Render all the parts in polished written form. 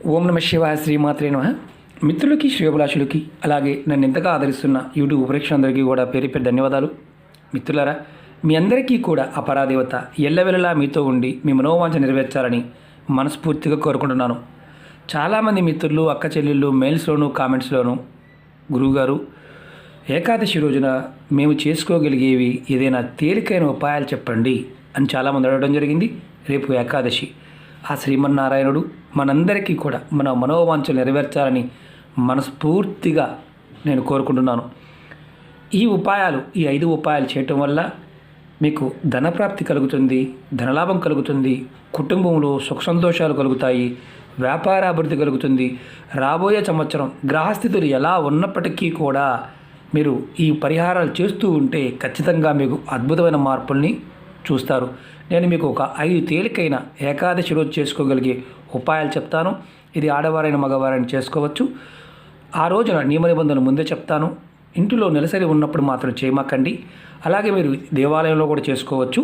ఓం నమ శివాయ శ్రీమాత్రే నమః. మిత్రులకి శ్రేయోభిలాషులకి అలాగే నన్ను ఎంతగా ఆదరిస్తున్న యూట్యూబ్ ప్రేక్షకులందరికీ కూడా పేరు పేరు ధన్యవాదాలు. మిత్రులారా, మీ అందరికీ కూడా ఆ పరాదేవత ఎల్లవెల్లలా మీతో ఉండి మీ మనోవాంఛ నెరవేర్చాలని మనస్ఫూర్తిగా కోరుకుంటున్నాను. చాలామంది మిత్రులు అక్క చెల్లెళ్ళు మెయిల్స్లోను కామెంట్స్లోను గురువుగారు ఏకాదశి రోజున మేము చేసుకోగలిగేవి ఏదైనా తేలికైన ఉపాయాలు చెప్పండి అని చాలామంది అడగడం జరిగింది. రేపు ఏకాదశి, ఆ శ్రీమన్నారాయణుడు మనందరికీ కూడా మన మనోవాంఛలు నెరవేర్చాలని మనస్ఫూర్తిగా నేను కోరుకుంటున్నాను. ఈ ఉపాయాలు, ఈ 5 ఉపాయాలు చేయటం వల్ల మీకు ధనప్రాప్తి కలుగుతుంది, ధనలాభం కలుగుతుంది, కుటుంబంలో సుఖ సంతోషాలు కలుగుతాయి, వ్యాపార అభివృద్ధి కలుగుతుంది. రాబోయే సంవత్సరం గ్రహస్థితులు ఎలా ఉన్నప్పటికీ కూడా మీరు ఈ పరిహారాలు చేస్తూ ఉంటే ఖచ్చితంగా మీకు అద్భుతమైన మార్పుల్ని చూస్తారు. నేను మీకు ఒక 5 తేలికైన ఏకాదశి రోజు చేసుకోగలిగే ఉపాయాలు చెప్తాను. ఇది ఆడవారైన మగవారైన చేసుకోవచ్చు. ఆ రోజున నియమ నిబంధనలు ముందే చెప్తాను. ఇంటిలో నెలసరి ఉన్నప్పుడు మాత్రం చేయమాకండి. అలాగే మీరు దేవాలయంలో కూడా చేసుకోవచ్చు.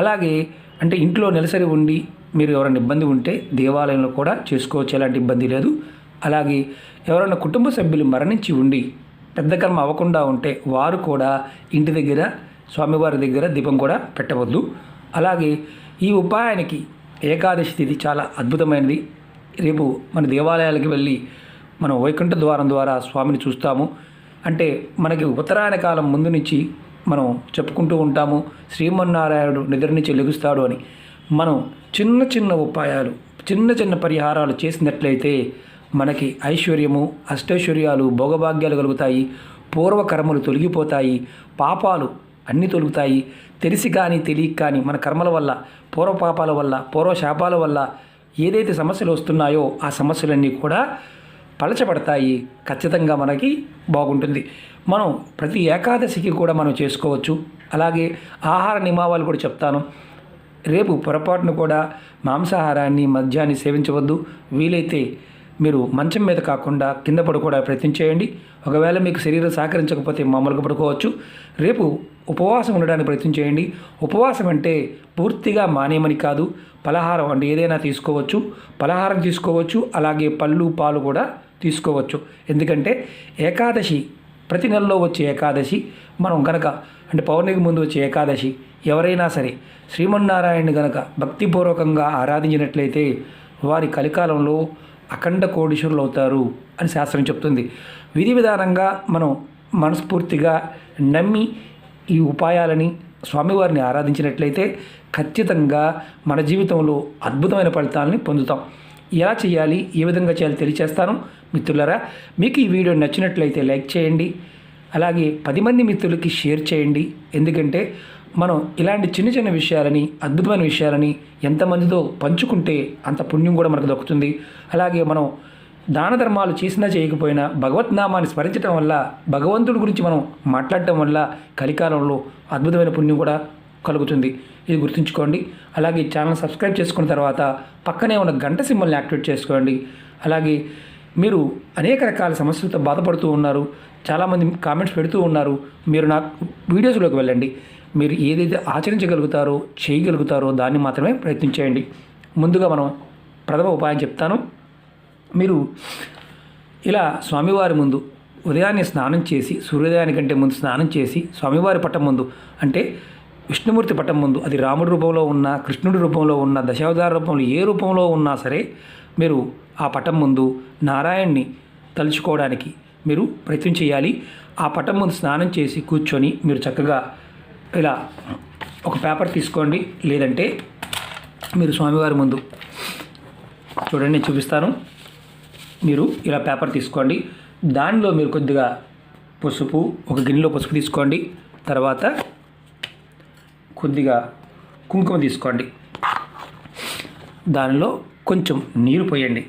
అలాగే అంటే ఇంట్లో నెలసరి ఉండి మీరు ఎవరైనా ఇబ్బంది ఉంటే దేవాలయంలో కూడా చేసుకోవచ్చు, ఎలాంటి ఇబ్బంది లేదు. అలాగే ఎవరైనా కుటుంబ సభ్యులు మరణించి ఉండి పెద్ద కర్మ అవ్వకుండా ఉంటే వారు కూడా ఇంటి దగ్గర స్వామివారి దగ్గర దీపం కూడా పెట్టవద్దు. అలాగే ఈ ఉపాయానికి ఏకాదశి తిథి చాలా అద్భుతమైనది. రేపు మన దేవాలయాలకు వెళ్ళి మనం వైకుంఠ ద్వారం ద్వారా స్వామిని చూస్తాము. అంటే మనకి ఉత్తరాయణ కాలం ముందు నుంచి మనం చెప్పుకుంటూ ఉంటాము, శ్రీమన్నారాయణుడు నిద్ర నుంచి లెగుస్తాడు అని. మనం చిన్న చిన్న ఉపాయాలు, చిన్న చిన్న పరిహారాలు చేసినట్లయితే మనకి ఐశ్వర్యము, అష్టైశ్వర్యాలు, భోగభాగ్యాలు కలుగుతాయి, పూర్వకర్మలు తొలగిపోతాయి, పాపాలు అన్నీ తొలుగుతాయి. తెలిసి కానీ తెలియక కానీ మన కర్మల వల్ల, పూర్వపాపాల వల్ల, పూర్వశాపాల వల్ల ఏదైతే సమస్యలు వస్తున్నాయో ఆ సమస్యలన్నీ కూడా పలచబడతాయి. ఖచ్చితంగా మనకి బాగుంటుంది. మనం ప్రతి ఏకాదశికి కూడా మనం చేసుకోవచ్చు. అలాగే ఆహార నియమాలు కూడా చెప్తాను. రేపు పొరపాటును కూడా మాంసాహారాన్ని, మద్యాన్ని సేవించవద్దు. వీలైతే మీరు మంచం మీద కాకుండా కింద పడుకోవడానికి ప్రయత్నం చేయండి. ఒకవేళ మీకు శరీరం సహకరించకపోతే మామూలుగా పడుకోవచ్చు. రేపు ఉపవాసం ఉండడానికి ప్రయత్నం చేయండి. ఉపవాసం అంటే పూర్తిగా మానేయమని కాదు, పలహారం అంటే ఏదైనా తీసుకోవచ్చు, పలహారం తీసుకోవచ్చు. అలాగే పళ్ళు, పాలు కూడా తీసుకోవచ్చు. ఎందుకంటే ఏకాదశి ప్రతి నెలలో వచ్చే ఏకాదశి మనం గనక అంటే పౌర్ణమికి ముందు వచ్చే ఏకాదశి ఎవరైనా సరే శ్రీమన్నారాయణని గనక భక్తిపూర్వకంగా ఆరాధించినట్లయితే వారి కలికాలంలో అఖండ కోటీశ్వరులు అవుతారు అని శాస్త్రం చెప్తుంది. విధి విధానంగా మనం మనస్ఫూర్తిగా నమ్మి ఈ ఉపాయాలని స్వామివారిని ఆరాధించినట్లయితే ఖచ్చితంగా మన జీవితంలో అద్భుతమైన ఫలితాలని పొందుతాం. ఎలా చేయాలి, ఏ విధంగా చేయాలి తెలియచేస్తాను. మిత్రులారా, మీకు ఈ వీడియో నచ్చినట్లయితే లైక్ చేయండి. అలాగే 10 మంది మిత్రులకి షేర్ చేయండి. ఎందుకంటే మనం ఇలాంటి చిన్న చిన్న విషయాలని, అద్భుతమైన విషయాలని ఎంతమందితో పంచుకుంటే అంత పుణ్యం కూడా మనకు దక్కుతుంది. అలాగే మనం దాన ధర్మాలు చేసినా చేయకపోయినా భగవద్నామాన్ని స్మరించడం వల్ల, భగవంతుడి గురించి మనం మాట్లాడటం వల్ల కలికాలంలో అద్భుతమైన పుణ్యం కూడా కలుగుతుంది. ఇది గుర్తుంచుకోండి. అలాగే ఛానల్ సబ్స్క్రైబ్ చేసుకున్న తర్వాత పక్కనే ఉన్న గంట సింబల్ని యాక్టివేట్ చేసుకోండి. అలాగే మీరు అనేక రకాల సమస్యలతో బాధపడుతూ ఉన్నారు, చాలామంది కామెంట్స్ పెడుతూ ఉన్నారు. మీరు నా వీడియోస్లోకి వెళ్ళండి. మీరు ఏదైతే ఆచరించగలుగుతారో, చేయగలుగుతారో దాన్ని మాత్రమే ప్రయత్నించేయండి. ముందుగా మనం ప్రథమ ఉపాయం చెప్తాను. మీరు ఇలా స్వామివారి ముందు ఉదయాన్నే స్నానం చేసి, సూర్యోదయానికంటే ముందు స్నానం చేసి స్వామివారి పట్టం ముందు అంటే విష్ణుమూర్తి పట్టం ముందు, అది రాముడి రూపంలో ఉన్న, కృష్ణుడి రూపంలో ఉన్న, దశావతార రూపంలో ఏ రూపంలో ఉన్నా సరే మీరు ఆ పట్టం ముందు నారాయణ్ణి తలుచుకోవడానికి మీరు ప్రయత్నం చేయాలి. ఆ పట్టం ముందు స్నానం చేసి కూర్చొని మీరు చక్కగా ఇలా ఒక పేపర్ తీసుకోండి. లేదంటే మీరు స్వామివారి ముందు చూడండి, నేను చూపిస్తాను. మీరు ఇలా పేపర్ తీసుకోండి. దానిలో మీరు కొద్దిగా పసుపు, ఒక గిన్నెలో పసుపు తీసుకోండి. తర్వాత కొద్దిగా కుంకుమ తీసుకోండి. దానిలో కొంచెం నీరు పోయండి.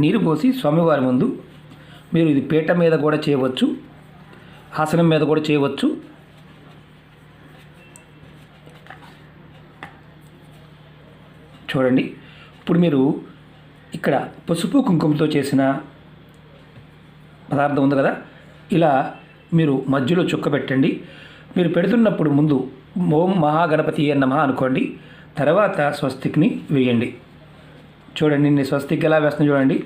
నీరు పోసి స్వామివారి ముందు మీరు ఇది పీట మీద కూడా చేయవచ్చు, ఆసనం మీద కూడా చేయవచ్చు. చూడండి, ఇప్పుడు మీరు ఇక్కడ పసుపు కుంకుమతో చేసిన పదార్థం ఉంది కదా, ఇలా మీరు మధ్యలో చుక్క పెట్టండి. మీరు పెడుతున్నప్పుడు ముందు ఓం మహాగణపతి నమః అనుకోండి. తర్వాత స్వస్తిక్ని వేయండి. చూడండి నేను స్వస్తిక్ ఎలా వేస్తున్నాను చూడండి.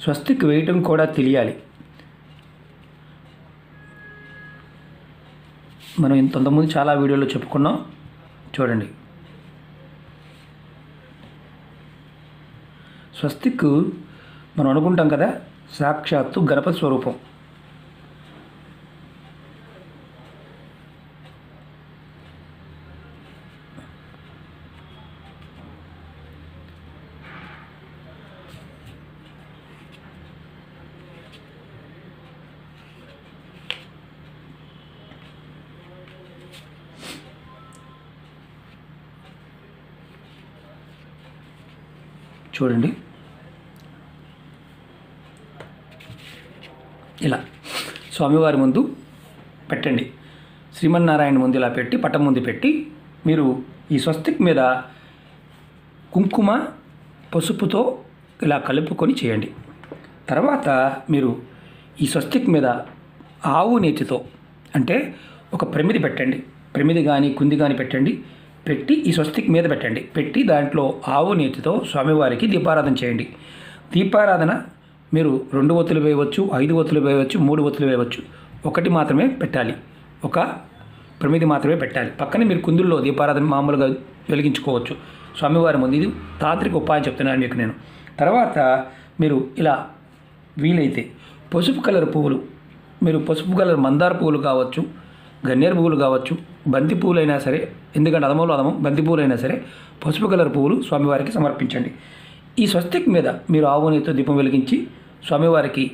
స్వస్తిక్ వేయటం కూడా తెలియాలి. మనం ఇంతకుముందు చాలా వీడియోలో చెప్పుకున్నాం. చూడండి స్వస్తిక్ మనం అనుకుంటాం కదా సాక్షాత్తు గణపతి స్వరూపం. చూడండి ఇలా స్వామివారి ముందు పెట్టండి. శ్రీమన్నారాయణ ముందు ఇలా పెట్టి పటం ముందు పెట్టి మీరు ఈ స్వస్తిక్ మీద కుంకుమ పసుపుతో ఇలా కలుపుకొని చేయండి. తర్వాత మీరు ఈ స్వస్తిక్ మీద ఆవు నేతితో అంటే ఒక ప్రమిది పెట్టండి. ప్రమిది కానీ కుంది కానీ పెట్టండి. పెట్టి ఈ స్వస్తిక్ మీద పెట్టండి. పెట్టి దాంట్లో ఆవు నేతితో స్వామివారికి దీపారాధన చేయండి. దీపారాధన మీరు 2 ఒత్తులు వేయవచ్చు, 5 ఒత్తులు వేయవచ్చు, 3 ఒత్తులు వేయవచ్చు. ఒకటి మాత్రమే పెట్టాలి, ఒక ప్రమిది మాత్రమే పెట్టాలి. పక్కనే మీరు కుందుల్లో దీపారాధన మామూలుగా వెలిగించుకోవచ్చు స్వామివారి ముందు. ఇది తాంత్రిక ఉపాయం చెప్తున్నాను మీకు నేను. తర్వాత మీరు ఇలా వీలైతే పసుపు కలర్ పువ్వులు, మీరు పసుపు కలర్ మందార పువ్వులు కావచ్చు, గన్నేరు పువ్వులు కావచ్చు, బంతి పువ్వులు అయినా సరే, ఎందుకంటే అదమం బంతి పువ్వులు అయినా సరే పసుపు కలర్ పువ్వులు స్వామివారికి సమర్పించండి. ఈ స్వస్తిక్ మీద మీరు ఆవు నెయ్యితో దీపం వెలిగించి స్వామివారికి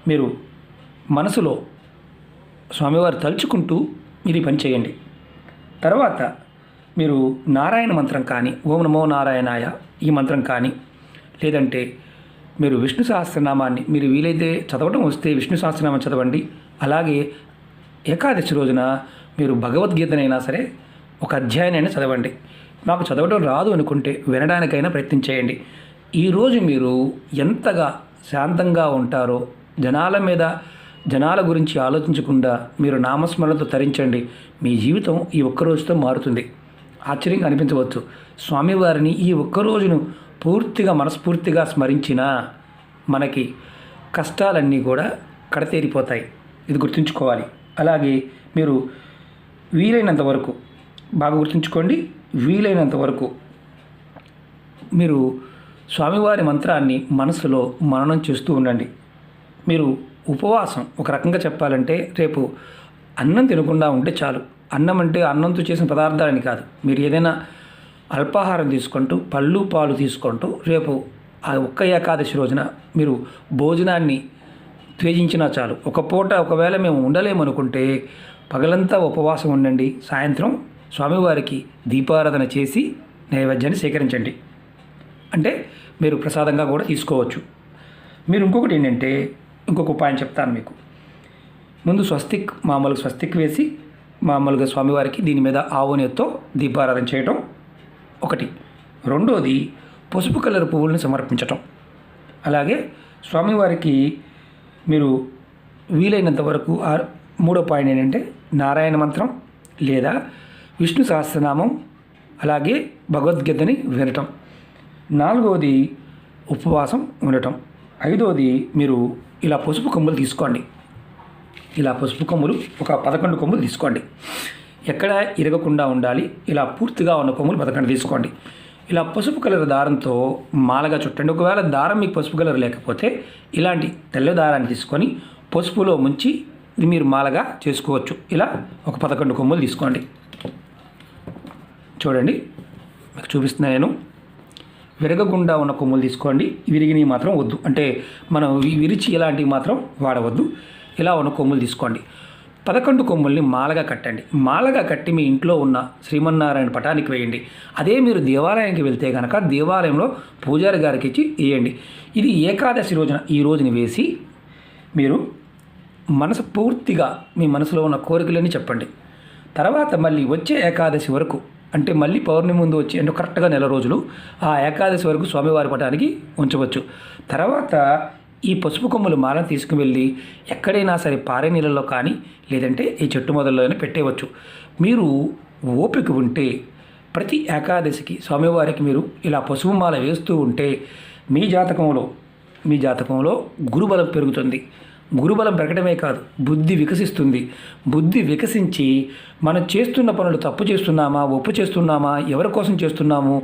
మీరు మనసులో స్వామివారు తలుచుకుంటూ మీరు ఈ పని చేయండి. తర్వాత మీరు నారాయణ మంత్రం కానీ, ఓం నమో నారాయణాయ ఈ మంత్రం కానీ, లేదంటే మీరు విష్ణు సహస్రనామాన్ని మీరు వీలైతే చదవడం వస్తే విష్ణు సహస్రనామం చదవండి. అలాగే ఏకాదశి రోజున మీరు భగవద్గీతనైనా సరే ఒక అధ్యాయాన్ని చదవండి. నాకు చదవడం రాదు అనుకుంటే వినడానికైనా ప్రయత్నం చేయండి. ఈరోజు మీరు ఎంతగా శాంతంగా ఉంటారో, జనాల గురించి ఆలోచించకుండా మీరు నామస్మరణతో తరించండి. మీ జీవితం ఈ ఒక్కరోజుతో మారుతుంది. ఆశ్చర్యంగా అనిపించవచ్చు. స్వామివారిని ఈ ఒక్కరోజును పూర్తిగా మనస్ఫూర్తిగా స్మరించినా మనకి కష్టాలన్నీ కూడా కడతేరిపోతాయి. ఇది గుర్తుంచుకోవాలి. అలాగే మీరు వీలైనంత వరకు బాగా గుర్తుంచుకోండి. వీలైనంత వరకు మీరు స్వామివారి మంత్రాన్ని మనసులో మననం చేస్తూ ఉండండి. మీరు ఉపవాసం ఒక రకంగా చెప్పాలంటే రేపు అన్నం తినకుండా ఉంటే చాలు. అన్నం అంటే అన్నంతో చేసిన పదార్థాలని కాదు. మీరు ఏదైనా అల్పాహారం తీసుకుంటూ పళ్ళు పాలు తీసుకుంటూ రేపు ఆ ఒక్క ఏకాదశి రోజున మీరు భోజనాన్ని త్యజించినా చాలు. ఒక పూట ఒకవేళ మేము ఉండలేమనుకుంటే పగలంతా ఉపవాసం ఉండండి. సాయంత్రం స్వామివారికి దీపారాధన చేసి నైవేద్యాన్ని సేకరించండి. అంటే మీరు ప్రసాదంగా కూడా తీసుకోవచ్చు. మీరు ఇంకొకటి ఏంటంటే ఇంకొక ఉపాయం చెప్తాను మీకు. ముందు మామూలుగా స్వస్తిక్ వేసి మామూలుగా స్వామివారికి దీని మీద ఆవు నెయ్యితో దీపారాధన చేయటం ఒకటి. రెండోది పసుపు కలర్ పువ్వులను సమర్పించటం. అలాగే స్వామివారికి మీరు వీలైనంత వరకు మూడో పాయింట్ ఏంటంటే నారాయణ మంత్రం లేదా విష్ణు సహస్రనామం, అలాగే భగవద్గీతని వినటం. నాలుగవది ఉపవాసం ఉండటం. ఐదవది మీరు ఇలా పసుపు కొమ్ములు తీసుకోండి. ఇలా పసుపు కొమ్ములు ఒక 11 కొమ్ములు తీసుకోండి. ఎక్కడ ఇరగకుండా ఉండాలి. ఇలా పూర్తిగా ఉన్న కొమ్ములు 11 తీసుకోండి. ఇలా పసుపు కలర్ దారంతో మాలగా చుట్టండి. ఒకవేళ దారం మీకు పసుపు కలర్ లేకపోతే ఇలాంటి తెల్ల దారాన్ని తీసుకొని పసుపులో ముంచి మీరు మాలగా చేసుకోవచ్చు. ఇలా ఒక 11 కొమ్ములు తీసుకోండి. చూడండి మీకు చూపిస్తున్నాను నేను. విరగకుండా ఉన్న కొమ్ములు తీసుకోండి. విరిగినవి మాత్రం వద్దు, అంటే మనం విరిచి ఇలాంటివి మాత్రం వాడవద్దు. ఇలా ఉన్న కొమ్ములు తీసుకోండి. 11 కొమ్ముల్ని మాలగా కట్టండి. మాలగా కట్టి మీ ఇంట్లో ఉన్న శ్రీమన్నారాయణ పటానికి వేయండి. అదే మీరు దేవాలయానికి వెళ్తే కనుక దేవాలయంలో పూజారి గారికి ఇచ్చి వేయండి. ఇది ఏకాదశి రోజున ఈ రోజుని వేసి మీరు మనసు పూర్తిగా మీ మనసులో ఉన్న కోరికలన్నీ చెప్పండి. తర్వాత మళ్ళీ వచ్చే ఏకాదశి వరకు, అంటే మళ్ళీ పౌర్ణమి ముందు వచ్చి అంటే కరెక్ట్గా నెల రోజులు ఆ ఏకాదశి వరకు స్వామివారి పటానికి ఉంచవచ్చు. తర్వాత ఈ పసుపు కొమ్ములు మాలను తీసుకువెళ్ళి ఎక్కడైనా సరే పారే నీళ్ళలో కానీ లేదంటే ఈ చెట్టు మొదల్లోనే పెట్టేయవచ్చు. మీరు ఓపిక ఉంటే ప్రతి ఏకాదశికి స్వామివారికి మీరు ఇలా పసుపు మాల వేస్తూ ఉంటే మీ జాతకంలో గురుబలం పెరుగుతుంది. గురుబలం పెరగడమే కాదు, బుద్ధి వికసిస్తుంది. బుద్ధి వికసించి మనం చేస్తున్న పనులు తప్పు చేస్తున్నామా, ఒప్పు చేస్తున్నామా, ఎవరి కోసం చేస్తున్నాము,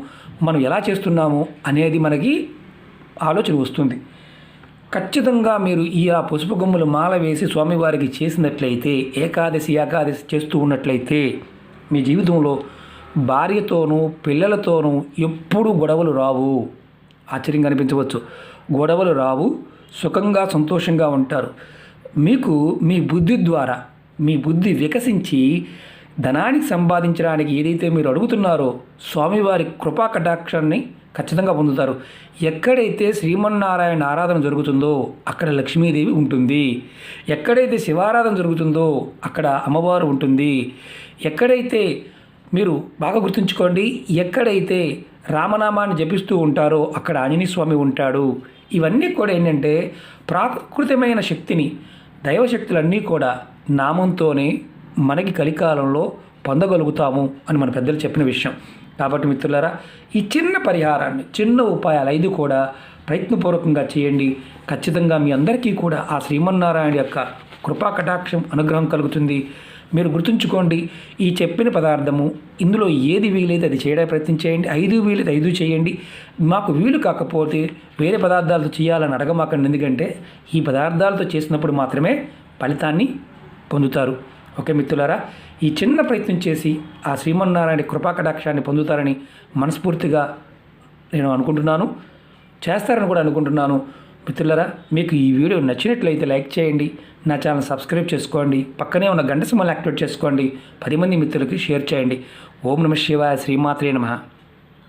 మనం ఎలా చేస్తున్నాము అనేది మనకి ఆలోచన వస్తుంది. ఖచ్చితంగా మీరు ఆ పసుపు కొమ్ములు మాల వేసి స్వామివారికి చేసినట్లయితే, ఏకాదశి చేస్తూ ఉన్నట్లయితే మీ జీవితంలో భార్యతోనూ పిల్లలతోనూ ఎప్పుడూ గొడవలు రావు. ఆశ్చర్యంగా అనిపించవచ్చు, గొడవలు రావు, సుఖంగా సంతోషంగా ఉంటారు. మీకు మీ బుద్ధి ద్వారా మీ బుద్ధి వికసించి ధనానికి సంపాదించడానికి ఏదైతే మీరు అడుగుతున్నారో స్వామివారి కృపా కటాక్షాన్ని ఖచ్చితంగా పొందుతారు. ఎక్కడైతే శ్రీమన్నారాయణ ఆరాధన జరుగుతుందో అక్కడ లక్ష్మీదేవి ఉంటుంది. ఎక్కడైతే శివారాధన జరుగుతుందో అక్కడ అమ్మవారు ఉంటుంది. ఎక్కడైతే మీరు బాగా గుర్తుంచుకోండి, ఎక్కడైతే రామనామాన్ని జపిస్తూ ఉంటారో అక్కడ ఆంజనేయ స్వామి ఉంటాడు. ఇవన్నీ కూడా ఏంటంటే ప్రాకృతమైన శక్తిని, దైవశక్తులన్నీ కూడా నామంతోనే మనకి కలికాలంలో పొందగలుగుతాము అని మన పెద్దలు చెప్పిన విషయం. కాబట్టి మిత్రులారా, ఈ చిన్న పరిహారాన్ని, చిన్న ఉపాయాలు 5 కూడా ప్రయత్నపూర్వకంగా చేయండి. ఖచ్చితంగా మీ అందరికీ కూడా ఆ శ్రీమన్నారాయణ యొక్క కృపా కటాక్షం, అనుగ్రహం కలుగుతుంది. మీరు గుర్తుంచుకోండి, ఈ చెప్పిన పదార్థము ఇందులో ఏది వీలైతే అది చేయడానికి ప్రయత్నం చేయండి. 5 వీలైతే 5 చేయండి. మాకు వీలు కాకపోతే వేరే పదార్థాలతో చేయాలని అడగమాకండి. ఎందుకంటే ఈ పదార్థాలతో చేసినప్పుడు మాత్రమే ఫలితాన్ని పొందుతారు. ఓకే మిత్రులారా, ఈ చిన్న ప్రయత్నం చేసి ఆ శ్రీమన్నారాయణ కృపా కటాక్షాన్ని పొందుతారని మనస్ఫూర్తిగా నేను అనుకుంటున్నాను, చేస్తారని కూడా అనుకుంటున్నాను. మిత్రులారా, మీకు ఈ వీడియో నచ్చినట్లయితే లైక్ చేయండి, నా ఛానల్ సబ్స్క్రైబ్ చేసుకోండి, పక్కనే ఉన్న గంట సింబల్ యాక్టివేట్ చేసుకోండి, 10 మంది మిత్రులకి షేర్ చేయండి. ఓం నమః శివాయ, శ్రీమాత్రే నమః.